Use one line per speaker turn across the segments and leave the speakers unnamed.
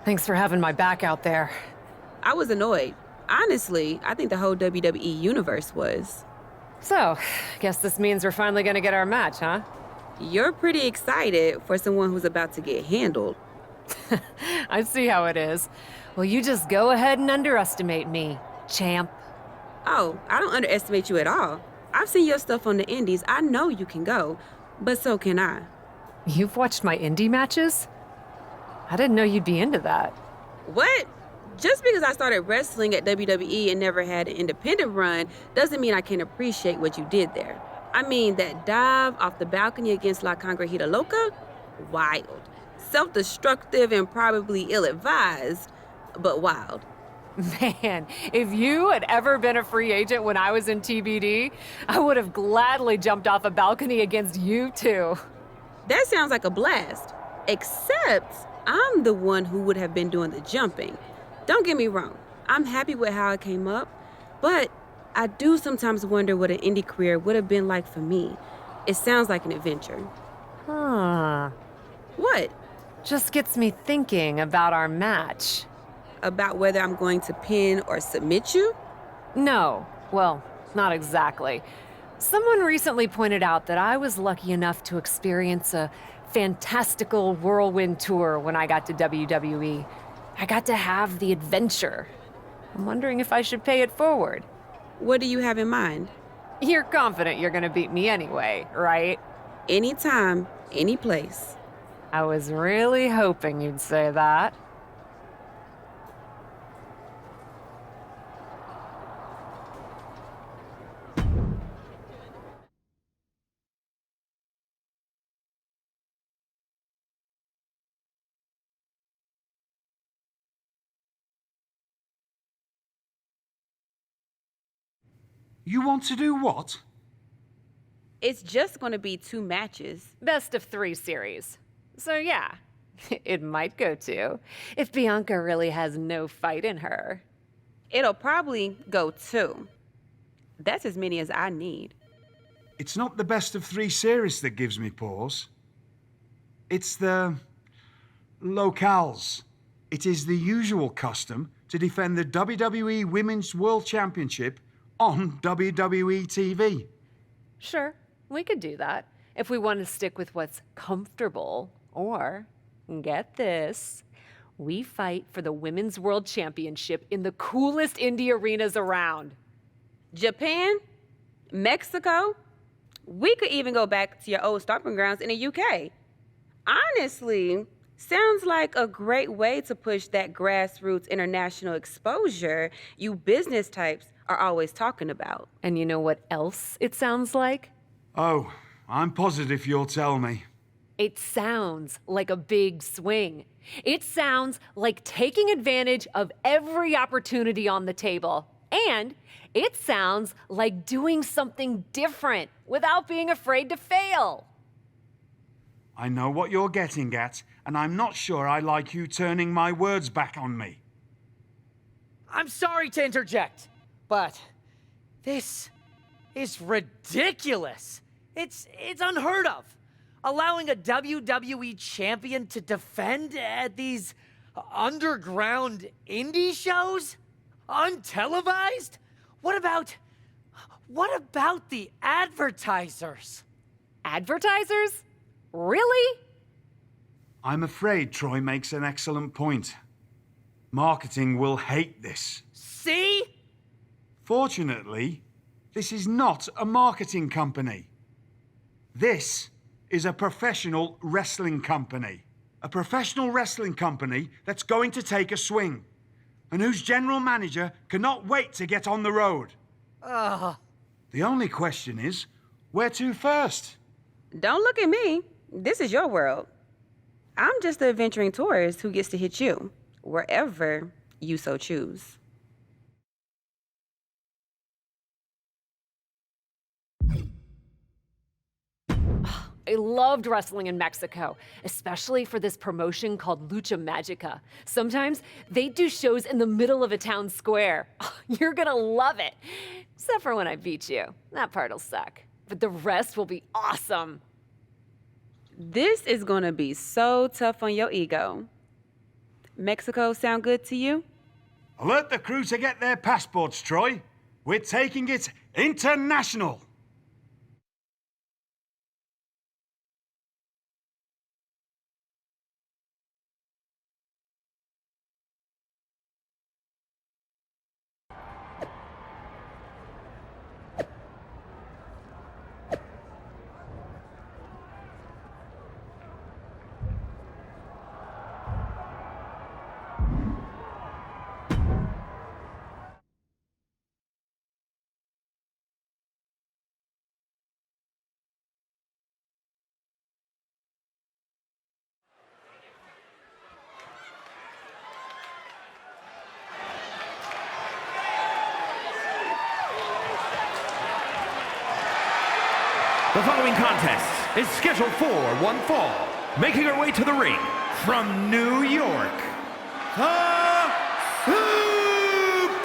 Thanks for having my back out there.
I was annoyed. Honestly, I think the whole WWE universe was.
So, guess this means we're finally gonna get our match, huh?
You're pretty excited for someone who's about to get handled.
I see how it is. Well, you just go ahead and underestimate me, champ.
Oh, I don't underestimate you at all. I've seen your stuff on the indies. I know you can go, but so can I.
You've watched my indie matches? I didn't know you'd be into that.
What? Just because I started wrestling at WWE and never had an independent run doesn't mean I can't appreciate what you did there. I mean, that dive off the balcony against La Congrejita Loca? Wild. Self-destructive and probably ill-advised, but wild.
Man, if you had ever been a free agent when I was in TBD, I would have gladly jumped off a balcony against you too.
That sounds like a blast. Except I'm the one who would have been doing the jumping. Don't get me wrong, I'm happy with how it came up, but I do sometimes wonder what an indie career would have been like for me. It sounds like an adventure.
Huh.
What?
Just gets me thinking about our match.
About whether I'm going to pin or submit you?
No, well, not exactly. Someone recently pointed out that I was lucky enough to experience a fantastical whirlwind tour when I got to WWE. I got to have the adventure. I'm wondering if I should pay it forward.
What do you have in mind?
You're confident you're gonna beat me anyway, right?
Anytime, any place.
I was really hoping you'd say that.
You want to do what?
It's just going to be 2 matches.
Best of 3 series. So yeah, it might go to, if Bianca really has no fight in her.
It'll probably go 2. That's as many as I need.
It's not the best of 3 series that gives me pause. It's the locales. It is the usual custom to defend the WWE Women's World Championship on WWE TV.
Sure, we could do that if we want to stick with what's comfortable. Or, get this, we fight for the Women's World Championship in the coolest indie arenas around.
Japan? Mexico? We could even go back to your old stomping grounds in the UK. Honestly, sounds like a great way to push that grassroots international exposure you business types are always talking about.
And you know what else it sounds like?
Oh, I'm positive you'll tell me.
It sounds like a big swing. It sounds like taking advantage of every opportunity on the table. And it sounds like doing something different without being afraid to fail.
I know what you're getting at, and I'm not sure I like you turning my words back on me.
I'm sorry to interject, but this is ridiculous. It's unheard of. Allowing a WWE champion to defend at these underground indie shows? Untelevised? What about the advertisers?
Advertisers? Really?
I'm afraid Troy makes an excellent point. Marketing will hate this.
See?
Fortunately, this is not a marketing company. This is a professional wrestling company. A professional wrestling company that's going to take a swing, and whose general manager cannot wait to get on the road. The only question is, where to first?
Don't look at me. This is your world. I'm just the adventuring tourist who gets to hit you, wherever you so choose.
I loved wrestling in Mexico, especially for this promotion called Lucha Magica. Sometimes they do shows in the middle of a town square. You're gonna love it. Except for when I beat you. That part'll suck. But the rest will be awesome.
This is gonna be so tough on your ego. Mexico sound good to you?
Alert the crew to get their passports, Troy. We're taking it international.
The following contest is scheduled for one fall. Making her way to the ring from New York, the Superstar!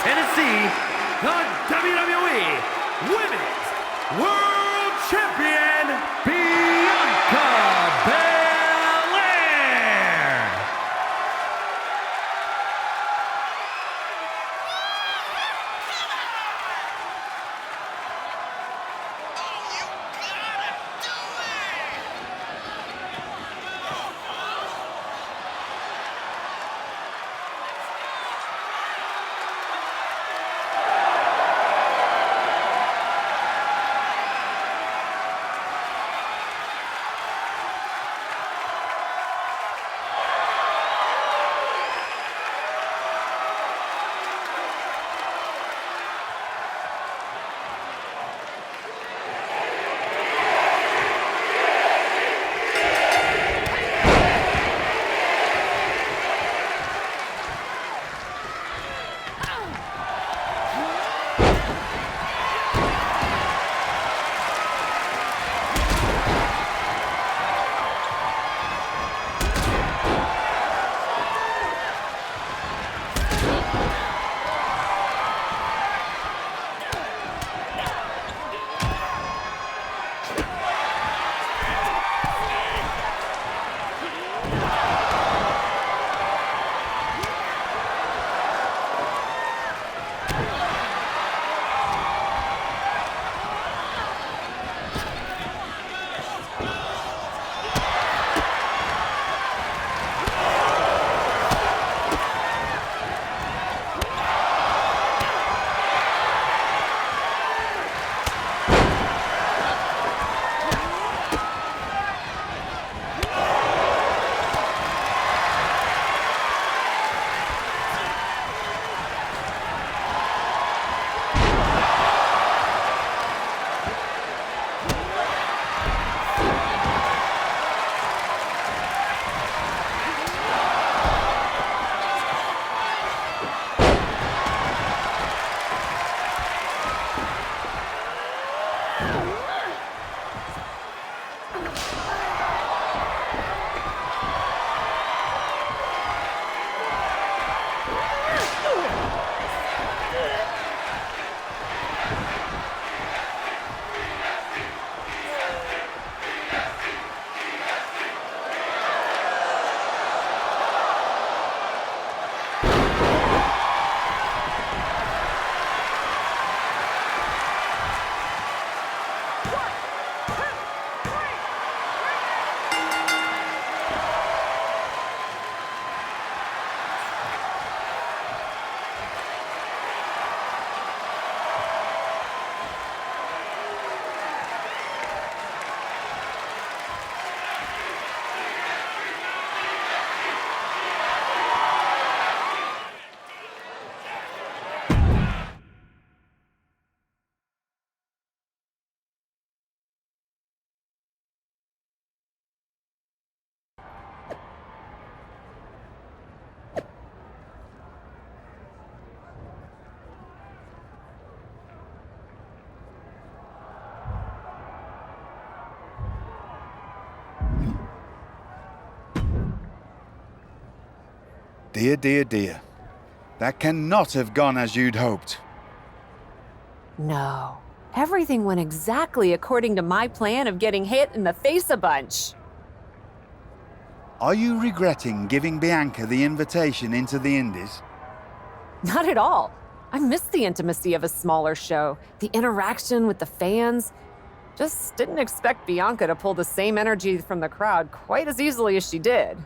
Tennessee, the WWE Women's World Champion, Bianca Belair.
Dear, dear, dear. That cannot have gone as you'd hoped.
No. Everything went exactly according to my plan of getting hit in the face a bunch.
Are you regretting giving Bianca the invitation into the Indies?
Not at all. I miss the intimacy of a smaller show, the interaction with the fans. Just didn't expect Bianca to pull the same energy from the crowd quite as easily as she did.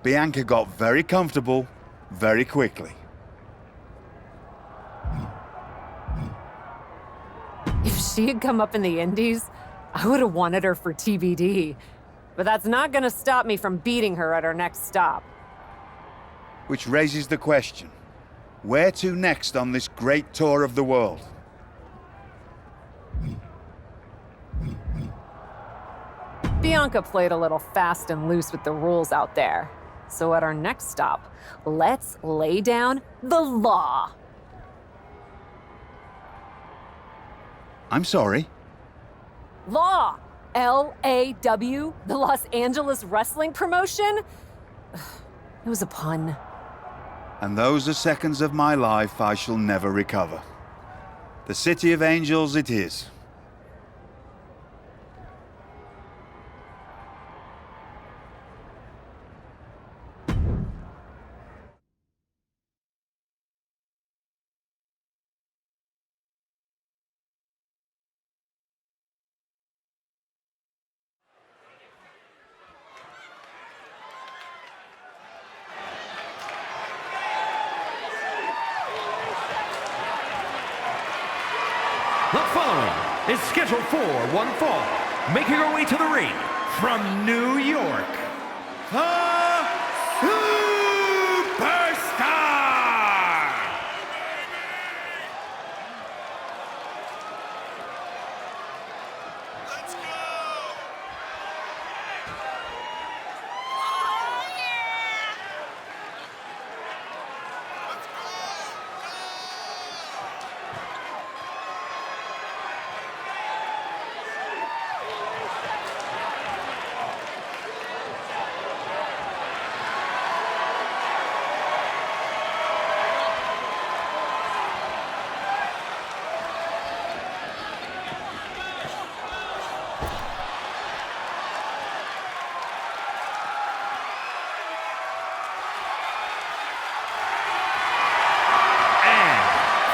Bianca got very comfortable very quickly.
If she had come up in the Indies, I would have wanted her for TBD. But that's not gonna stop me from beating her at our next stop.
Which raises the question, where to next on this great tour of the world?
Bianca played a little fast and loose with the rules out there. So at our next stop, let's lay down the law.
I'm sorry.
Law! LAW, the Los Angeles Wrestling Promotion? It was a pun.
And those are seconds of my life I shall never recover. The City of Angels it is.
The following is scheduled for one fall, making her way to the ring from New York, the Superstar!
Let's go!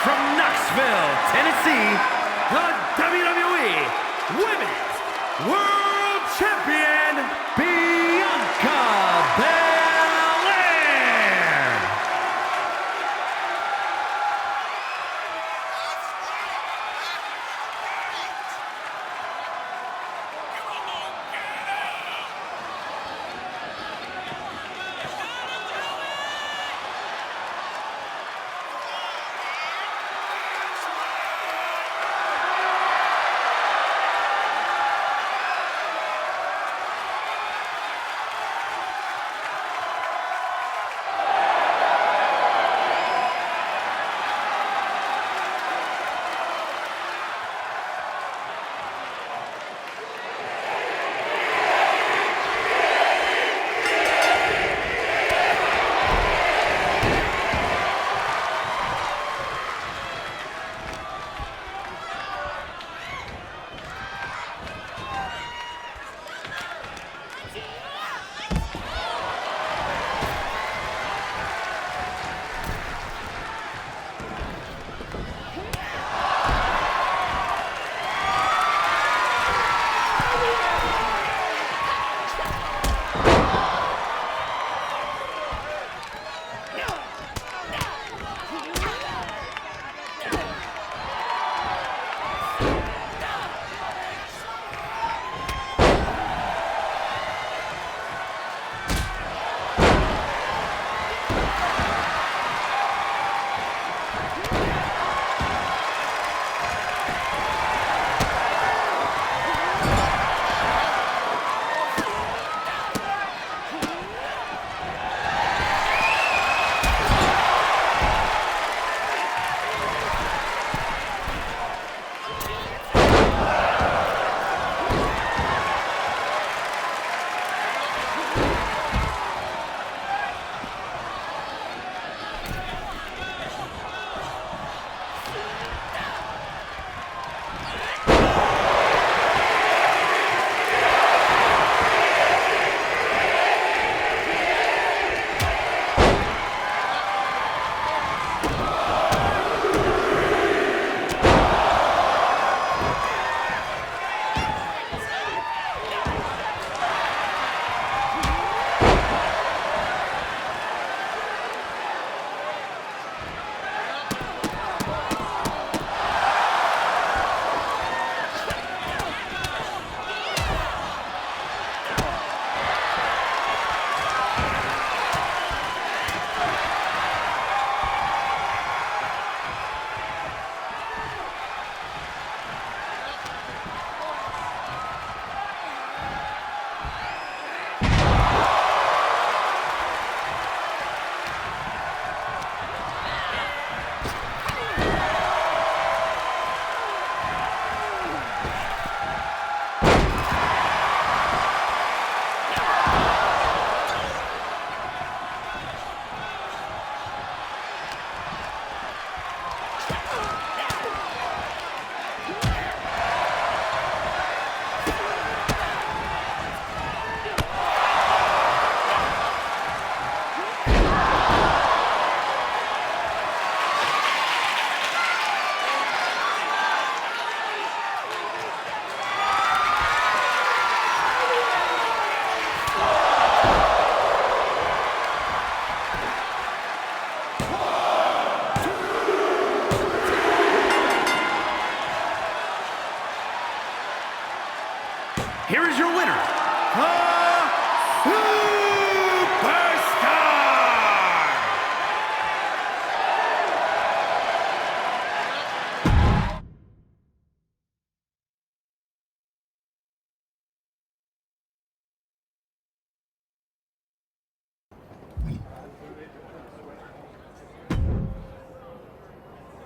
From Knoxville, Tennessee, the WWE Women's World Champion, Bianca Belair.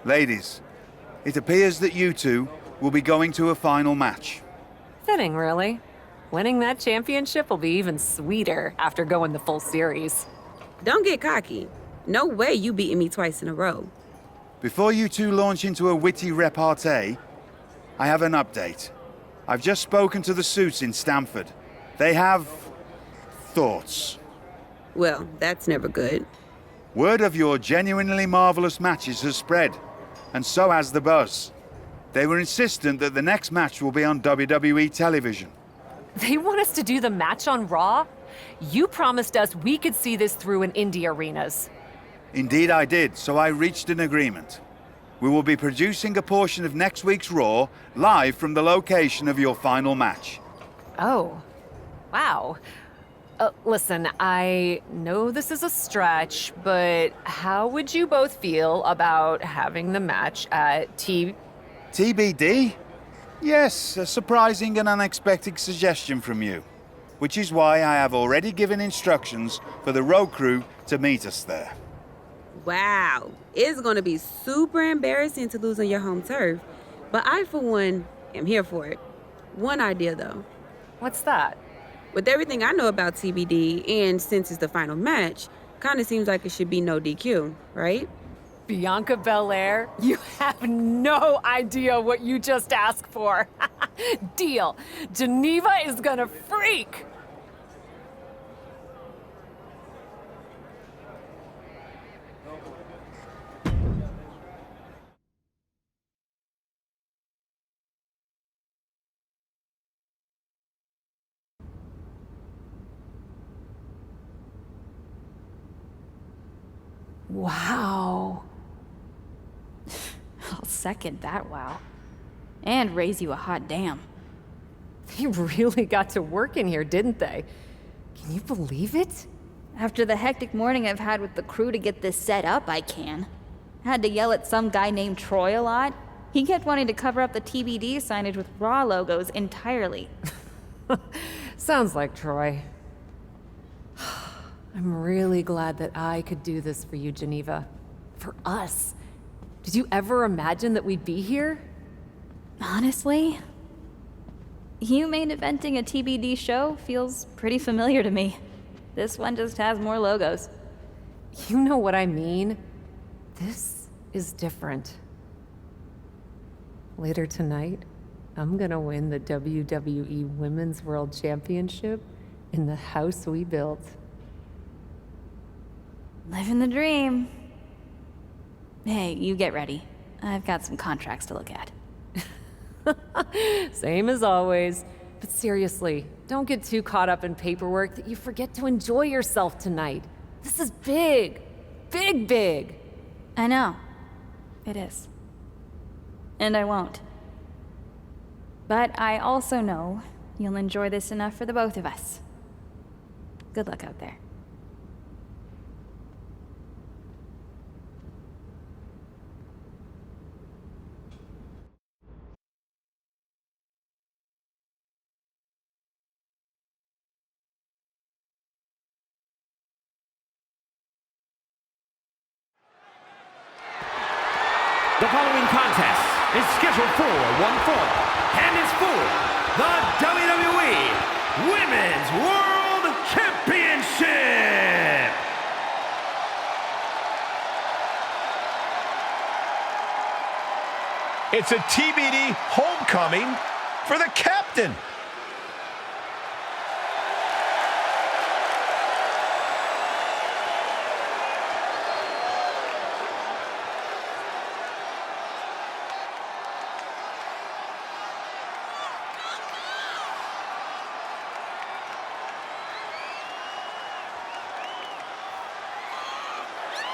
Ladies, it appears that you two will be going to a final match.
Fitting, really. Winning that championship will be even sweeter after going the full series.
Don't get cocky. No way you beating me twice in a row.
Before you two launch into a witty repartee, I have an update. I've just spoken to the suits in Stamford. They have thoughts.
Well, that's never good.
Word of your genuinely marvelous matches has spread, and so has the buzz. They were insistent that the next match will be on WWE television.
They want us to do the match on Raw? You promised us we could see this through in indie arenas.
Indeed I did, so I reached an agreement. We will be producing a portion of next week's Raw live from the location of your final match.
Oh, wow. Listen, I know this is a stretch, but how would you both feel about having the match at
TBD? Yes, a surprising and unexpected suggestion from you. Which is why I have already given instructions for the road crew to meet us there.
Wow. It's going to be super embarrassing to lose on your home turf. But I, for one, am here for it. One idea, though.
What's that?
With everything I know about TBD, and since it's the final match, kind of seems like it should be no DQ, right?
Bianca Belair? You have no idea what you just asked for. Deal. Geneva is gonna freak. Wow.
I'll second that wow. And raise you a hot damn.
They really got to work in here, didn't they? Can you believe it?
After the hectic morning I've had with the crew to get this set up, I can. Had to yell at some guy named Troy a lot. He kept wanting to cover up the TBD signage with Raw logos entirely.
Sounds like Troy. I'm really glad that I could do this for you, Geneva. For us. Did you ever imagine that we'd be here?
Honestly, you main eventing a TBD show feels pretty familiar to me. This one just has more logos.
You know what I mean. This is different. Later tonight, I'm gonna win the WWE Women's World Championship in the house we built.
Living the dream. Hey, you get ready. I've got some contracts to look at.
Same as always. But seriously, don't get too caught up in paperwork that you forget to enjoy yourself tonight. This is big. Big, big.
I know. It is. And I won't. But I also know you'll enjoy this enough for the both of us. Good luck out there.
The following contest is scheduled for one fall and is for the WWE Women's World Championship.
It's a TBD homecoming for the captain.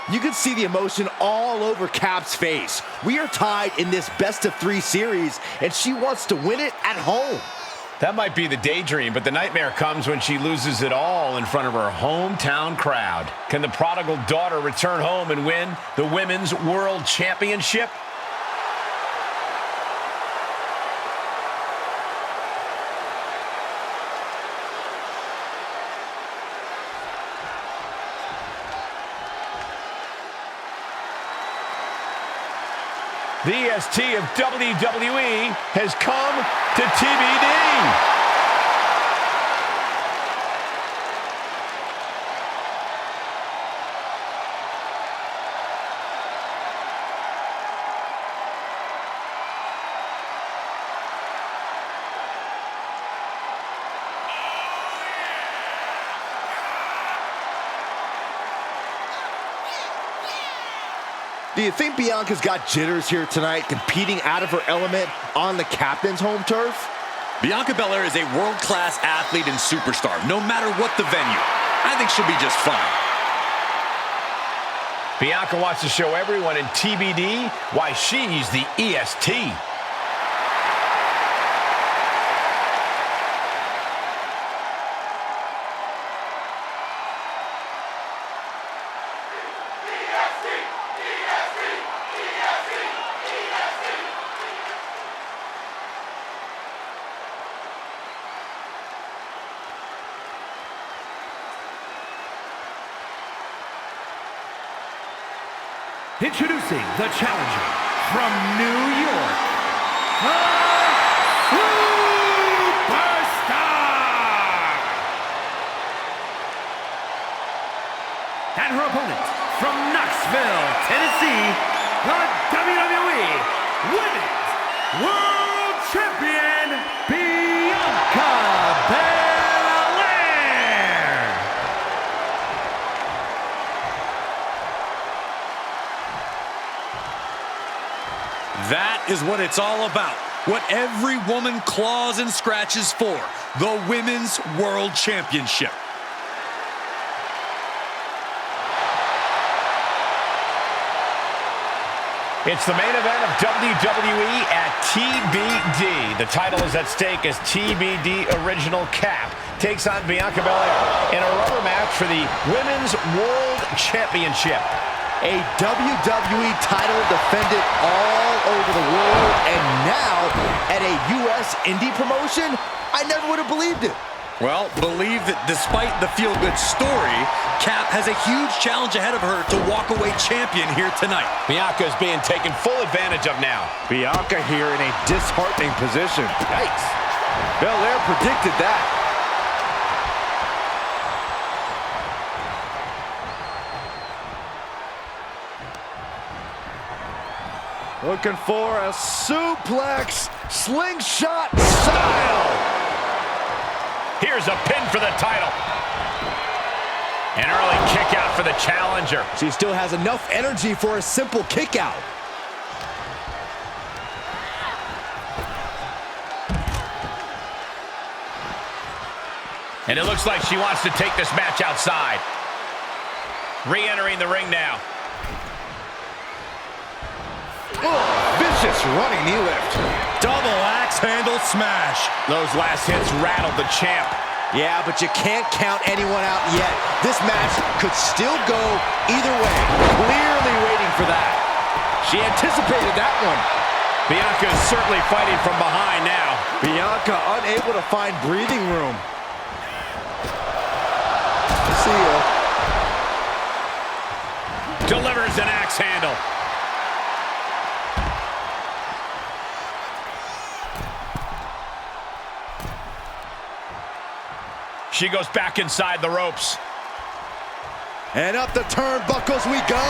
You can see the emotion all over Cap's face. We are tied in this best-of-3 series, and she wants to win it at home. That might be the daydream, but the nightmare comes when she loses it all in front of her hometown crowd. Can the prodigal daughter return home and win the Women's World Championship? The EST of WWE has come to TBD.
Do you think Bianca's got jitters here tonight, competing out of her element on the captain's home turf?
Bianca Belair is a world-class athlete and superstar, no matter what the venue. I think she'll be just fine.
Bianca wants to show everyone in TBD why she's the EST.
Introducing the challenger from New York, the Superstar! And her opponent from Knoxville, Tennessee, the WWE Women's World Champion, Bianca Belair!
That is what it's all about. What every woman claws and scratches for. The Women's World Championship.
It's the main event of WWE at TBD. The title is at stake as TBD Original Cap takes on Bianca Belair in a rubber match for the Women's World Championship.
A WWE title defended all over the world, and now at a U.S. indie promotion? I never would have believed it.
Well, believe that despite the feel-good story, Cap has a huge challenge ahead of her to walk away champion here tonight.
Bianca is being taken full advantage of now.
Bianca here in a disheartening position. Yikes. Belair predicted that. Looking for a suplex, slingshot style.
Here's a pin for the title. An early kick out for the challenger.
She still has enough energy for a simple kick out.
And it looks like she wants to take this match outside. Re-entering the ring now.
Oh, vicious running knee lift.
Double axe handle smash.
Those last hits rattled the champ.
Yeah, but you can't count anyone out yet. This match could still go either way. Clearly waiting for that. She anticipated that one.
Bianca is certainly fighting from behind now.
Bianca unable to find breathing room. See ya.
Delivers an axe handle. She goes back inside the ropes.
And up the turnbuckles we go.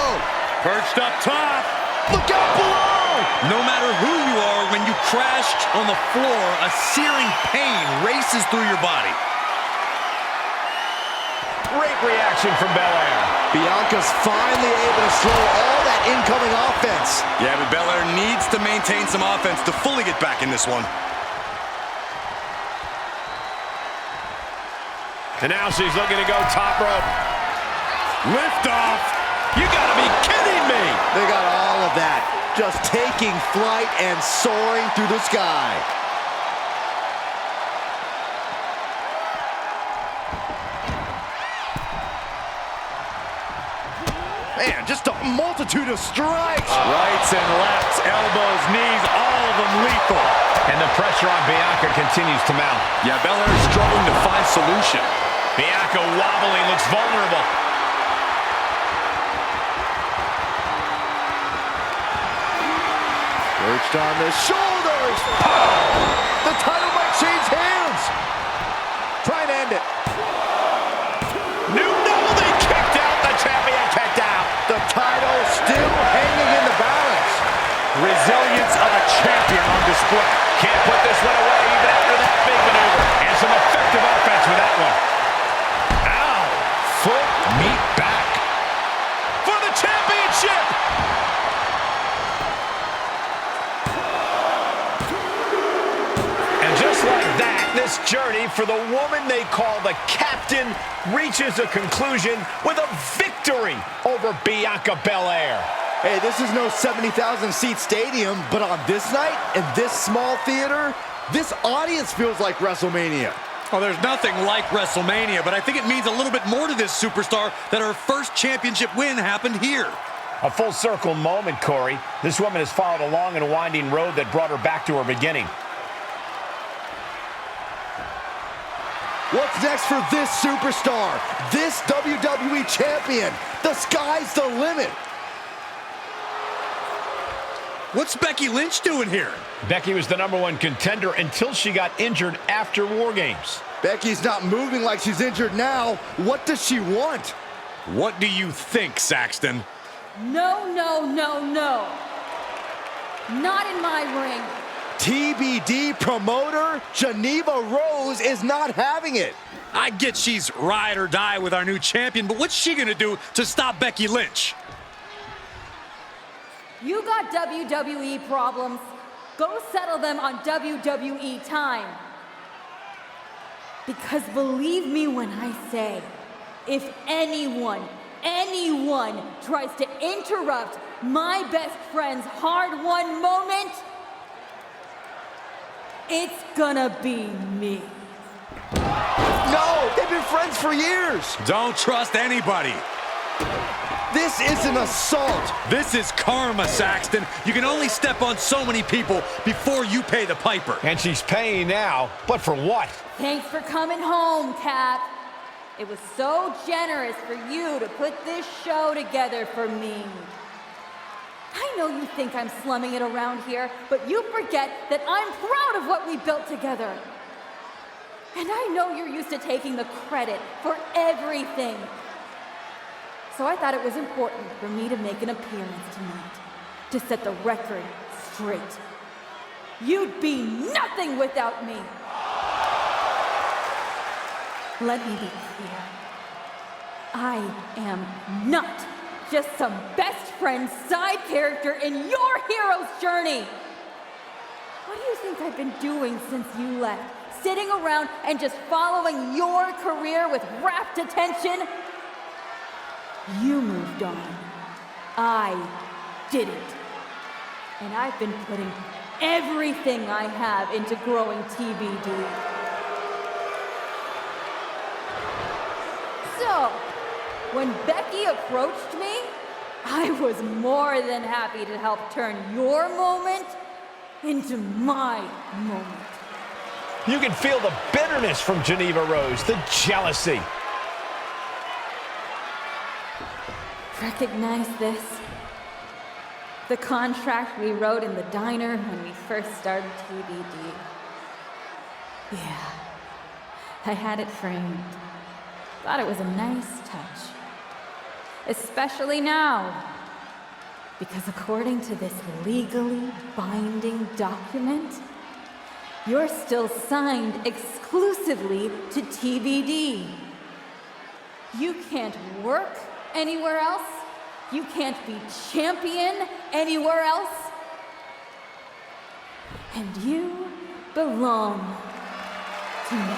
Perched up top.
Look out below.
No matter who you are, when you crash on the floor, a searing pain races through your body.
Great reaction from Belair.
Bianca's finally able to slow all that incoming offense.
Yeah, but Belair needs to maintain some offense to fully get back in this one.
And now she's looking to go top rope.
Lift off. You gotta be kidding me.
They got all of that. Just taking flight and soaring through the sky. Man, just a multitude of strikes.
Rights and lefts, elbows, knees, all of them lethal.
And the pressure on Bianca continues to mount.
Yeah, Belair is struggling to find solution.
Bianca wobbling, looks vulnerable.
Perched on the shoulders. The title might change hands. Try and end it.
They kicked out. The champion kicked out.
The title still hanging in the balance.
Resilience of a champion on display. Can't put this one away even after that big maneuver. And some effective offense with that one. Ow! Foot meet back. For the championship! And just like that, this journey for the woman they call the Captain reaches a conclusion with a victory over Bianca Belair.
Hey, this is no 70,000 seat stadium, but on this night, in this small theater, this audience feels like WrestleMania.
Oh, there's nothing like WrestleMania, but I think it means a little bit more to this superstar that her first championship win happened here.
A full circle moment, Corey. This woman has followed a long and winding road that brought her back to her beginning.
What's next for this superstar, this WWE champion? The sky's the limit.
What's Becky Lynch doing here?
Becky was the #1 contender until she got injured after War Games.
Becky's not moving like she's injured now. What does she want?
What do you think, Saxton?
No, no, no, no. Not in my ring.
TBD promoter Geneva Rose is not having it.
I get she's ride or die with our new champion, but what's she gonna do to stop Becky Lynch?
You got WWE problems. Go settle them on WWE time. Because believe me when I say, if anyone tries to interrupt my best friend's hard-won moment, it's gonna be me.
No, they've been friends for years.
Don't trust anybody.
This is an assault.
This is karma, Saxton. You can only step on so many people before you pay the piper.
And she's paying now, but for what?
Thanks for coming home, Cap. It was so generous for you to put this show together for me. I know you think I'm slumming it around here, but you forget that I'm proud of what we built together. And I know you're used to taking the credit for everything. So I thought it was important for me to make an appearance tonight, to set the record straight. You'd be nothing without me. Let me be clear. I am not just some best friend side character in your hero's journey. What do you think I've been doing since you left? Sitting around and just following your career with rapt attention? You moved on. I didn't. And I've been putting everything I have into growing TBD. So, when Becky approached me, I was more than happy to help turn your moment into my moment.
You can feel the bitterness from Geneva Rose, the jealousy.
Recognize this? The contract we wrote in the diner when we first started TBD. Yeah, I had it framed. Thought it was a nice touch. Especially now. Because according to this legally binding document, you're still signed exclusively to TBD. You can't work anywhere else. You can't be champion anywhere else. And you belong to me.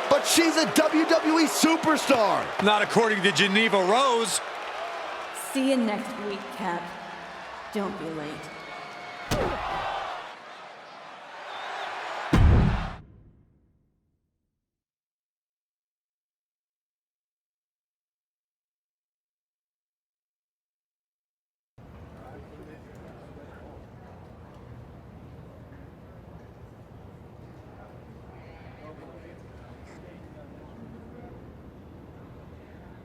But she's a WWE superstar.
Not according to Geneva Rose.
See you next week, Cap. Don't be late.